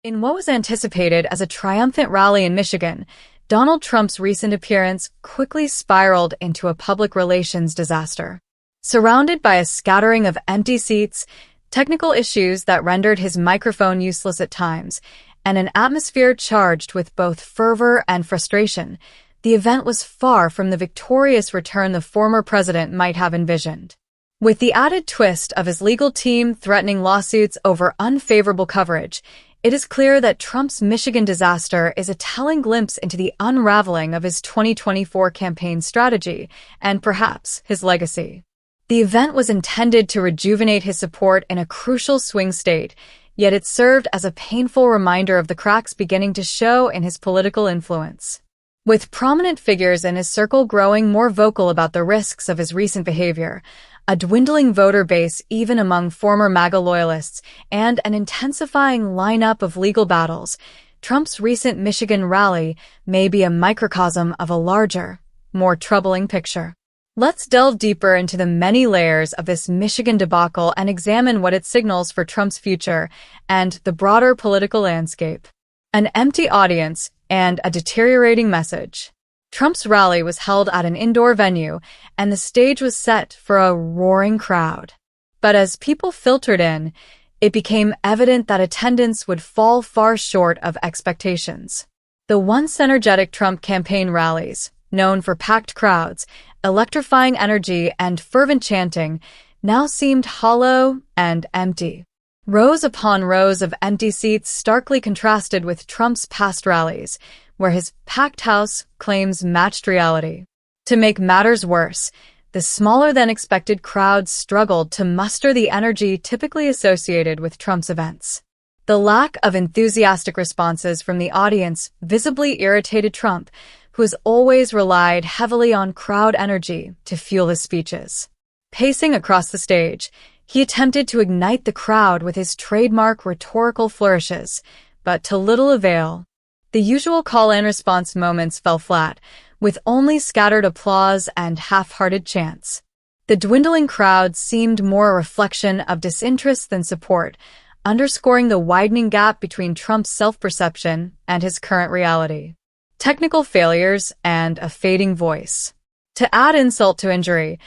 In what was anticipated as a triumphant rally in Michigan, Donald Trump's recent appearance quickly spiraled into a public relations disaster. Surrounded by a scattering of empty seats, technical issues that rendered his microphone useless at times, and an atmosphere charged with both fervor and frustration, the event was far from the victorious return the former president might have envisioned. With the added twist of his legal team threatening lawsuits over unfavorable coverage, it is clear that Trump's Michigan disaster is a telling glimpse into the unraveling of his 2024 campaign strategy and perhaps his legacy. The event was intended to rejuvenate his support in a crucial swing state, yet it served as a painful reminder of the cracks beginning to show in his political influence. With prominent figures in his circle growing more vocal about the risks of his recent behavior, a dwindling voter base even among former MAGA loyalists, and an intensifying lineup of legal battles, Trump's recent Michigan rally may be a microcosm of a larger, more troubling picture. Let's delve deeper into the many layers of this Michigan debacle and examine what it signals for Trump's future and the broader political landscape. An empty audience and a deteriorating message. Trump's rally was held at an indoor venue, and the stage was set for a roaring crowd. But as people filtered in, it became evident that attendance would fall far short of expectations. The once energetic Trump campaign rallies, known for packed crowds, electrifying energy, and fervent chanting, now seemed hollow and empty. Rows upon rows of empty seats starkly contrasted with Trump's past rallies, where his packed house claims matched reality. To make matters worse, the smaller-than-expected crowd struggled to muster the energy typically associated with Trump's events. The lack of enthusiastic responses from the audience visibly irritated Trump, who has always relied heavily on crowd energy to fuel his speeches. Pacing across the stage, he attempted to ignite the crowd with his trademark rhetorical flourishes, but to little avail. The usual call-and-response moments fell flat, with only scattered applause and half-hearted chants. The dwindling crowd seemed more a reflection of disinterest than support, underscoring the widening gap between Trump's self-perception and his current reality. Technical failures and a fading voice. To add insult to injury,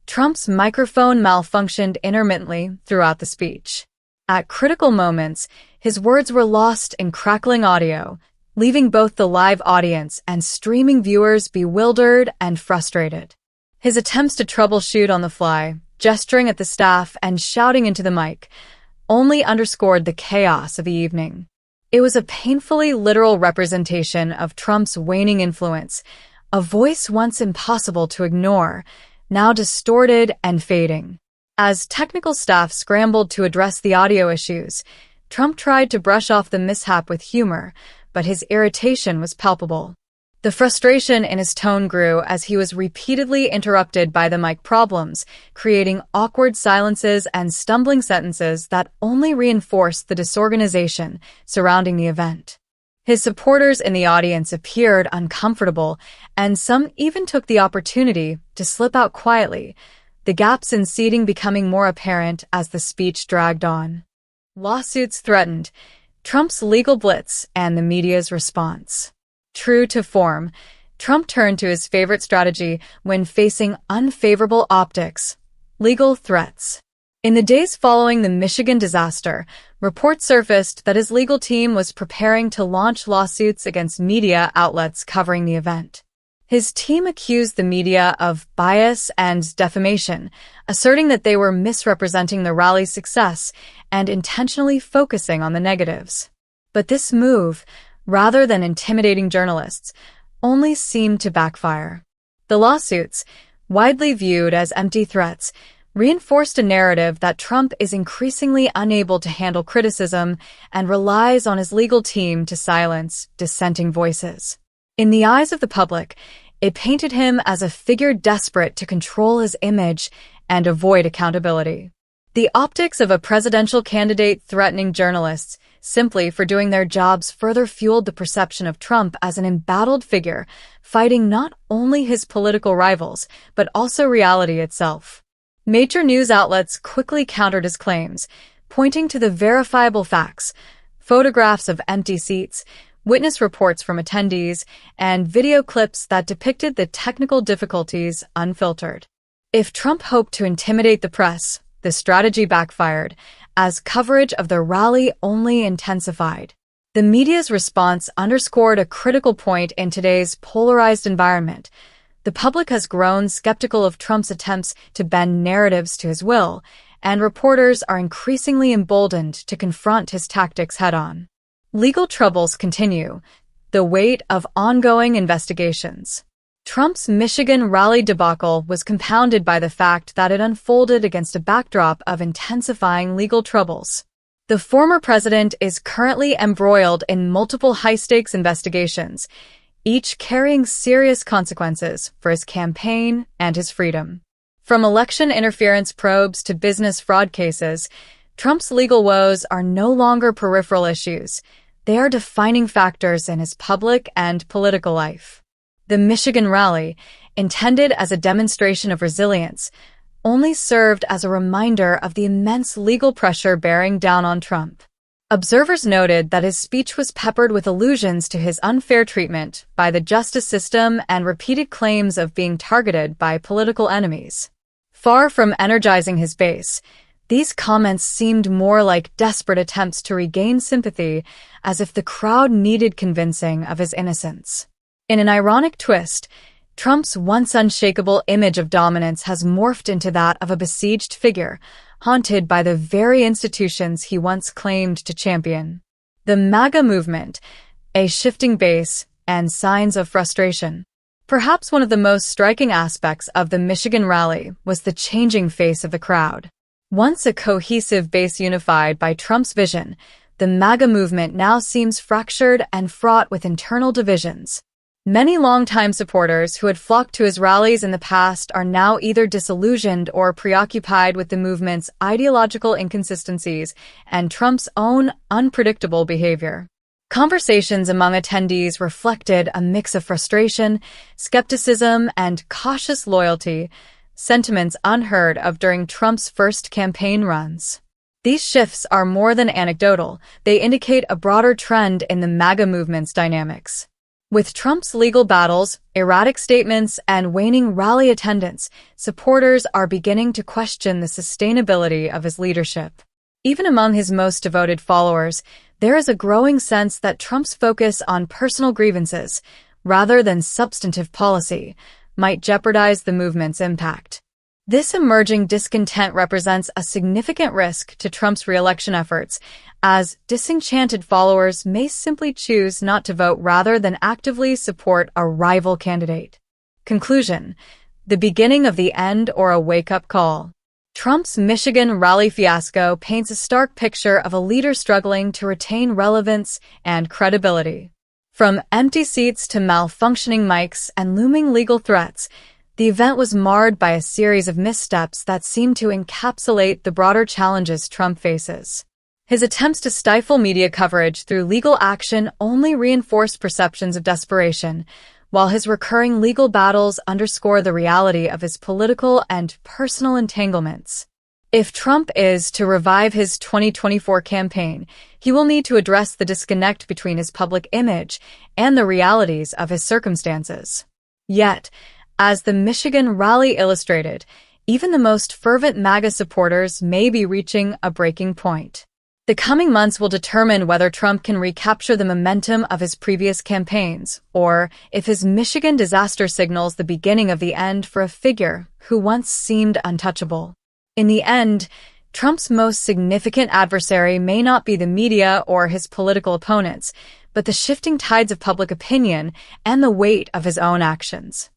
Trump's microphone malfunctioned intermittently throughout the speech. At critical moments, his words were lost in crackling audio, leaving both the live audience and streaming viewers bewildered and frustrated. His attempts to troubleshoot on the fly, gesturing at the staff and shouting into the mic, only underscored the chaos of the evening. It was a painfully literal representation of Trump's waning influence, a voice once impossible to ignore, now distorted and fading. As technical staff scrambled to address the audio issues, Trump tried to brush off the mishap with humor, but his irritation was palpable. The frustration in his tone grew as he was repeatedly interrupted by the mic problems, creating awkward silences and stumbling sentences that only reinforced the disorganization surrounding the event. His supporters in the audience appeared uncomfortable, and some even took the opportunity to slip out quietly, the gaps in seating becoming more apparent as the speech dragged on. Lawsuits threatened, Trump's legal blitz, and the media's response. True to form, Trump turned to his favorite strategy when facing unfavorable optics: legal threats. In the days following the Michigan disaster, reports surfaced that his legal team was preparing to launch lawsuits against media outlets covering the event. His team accused the media of bias and defamation, asserting that they were misrepresenting the rally's success and intentionally focusing on the negatives. But this move, rather than intimidating journalists, only seemed to backfire. The lawsuits, widely viewed as empty threats, reinforced a narrative that Trump is increasingly unable to handle criticism and relies on his legal team to silence dissenting voices. In the eyes of the public, it painted him as a figure desperate to control his image and avoid accountability. The optics of a presidential candidate threatening journalists simply for doing their jobs further fueled the perception of Trump as an embattled figure, fighting not only his political rivals, but also reality itself. Major news outlets quickly countered his claims, pointing to the verifiable facts: photographs of empty seats, witness reports from attendees, and video clips that depicted the technical difficulties unfiltered. If Trump hoped to intimidate the press, the strategy backfired, as coverage of the rally only intensified. The media's response underscored a critical point in today's polarized environment. The public has grown skeptical of Trump's attempts to bend narratives to his will, and reporters are increasingly emboldened to confront his tactics head-on. Legal troubles continue, the weight of ongoing investigations. Trump's Michigan rally debacle was compounded by the fact that it unfolded against a backdrop of intensifying legal troubles. The former president is currently embroiled in multiple high-stakes investigations, each carrying serious consequences for his campaign and his freedom. From election interference probes to business fraud cases, Trump's legal woes are no longer peripheral issues. They are defining factors in his public and political life. The Michigan rally, intended as a demonstration of resilience, only served as a reminder of the immense legal pressure bearing down on Trump. Observers noted that his speech was peppered with allusions to his unfair treatment by the justice system and repeated claims of being targeted by political enemies. Far from energizing his base, these comments seemed more like desperate attempts to regain sympathy, as if the crowd needed convincing of his innocence. In an ironic twist, Trump's once unshakable image of dominance has morphed into that of a besieged figure, haunted by the very institutions he once claimed to champion. The MAGA movement, a shifting base, and signs of frustration. Perhaps one of the most striking aspects of the Michigan rally was the changing face of the crowd. Once a cohesive base unified by Trump's vision, the MAGA movement now seems fractured and fraught with internal divisions. Many longtime supporters who had flocked to his rallies in the past are now either disillusioned or preoccupied with the movement's ideological inconsistencies and Trump's own unpredictable behavior. Conversations among attendees reflected a mix of frustration, skepticism, and cautious loyalty, sentiments unheard of during Trump's first campaign runs. These shifts are more than anecdotal. They indicate a broader trend in the MAGA movement's dynamics. With Trump's legal battles, erratic statements, and waning rally attendance, supporters are beginning to question the sustainability of his leadership. Even among his most devoted followers, there is a growing sense that Trump's focus on personal grievances, rather than substantive policy, might jeopardize the movement's impact. This emerging discontent represents a significant risk to Trump's re-election efforts, as disenchanted followers may simply choose not to vote rather than actively support a rival candidate. Conclusion: the beginning of the end or a wake-up call. Trump's Michigan rally fiasco paints a stark picture of a leader struggling to retain relevance and credibility. From empty seats to malfunctioning mics and looming legal threats, the event was marred by a series of missteps that seem to encapsulate the broader challenges Trump faces. His attempts to stifle media coverage through legal action only reinforced perceptions of desperation, while his recurring legal battles underscore the reality of his political and personal entanglements. If Trump is to revive his 2024 campaign, he will need to address the disconnect between his public image and the realities of his circumstances. Yet, as the Michigan rally illustrated, even the most fervent MAGA supporters may be reaching a breaking point. The coming months will determine whether Trump can recapture the momentum of his previous campaigns, or if his Michigan disaster signals the beginning of the end for a figure who once seemed untouchable. In the end, Trump's most significant adversary may not be the media or his political opponents, but the shifting tides of public opinion and the weight of his own actions.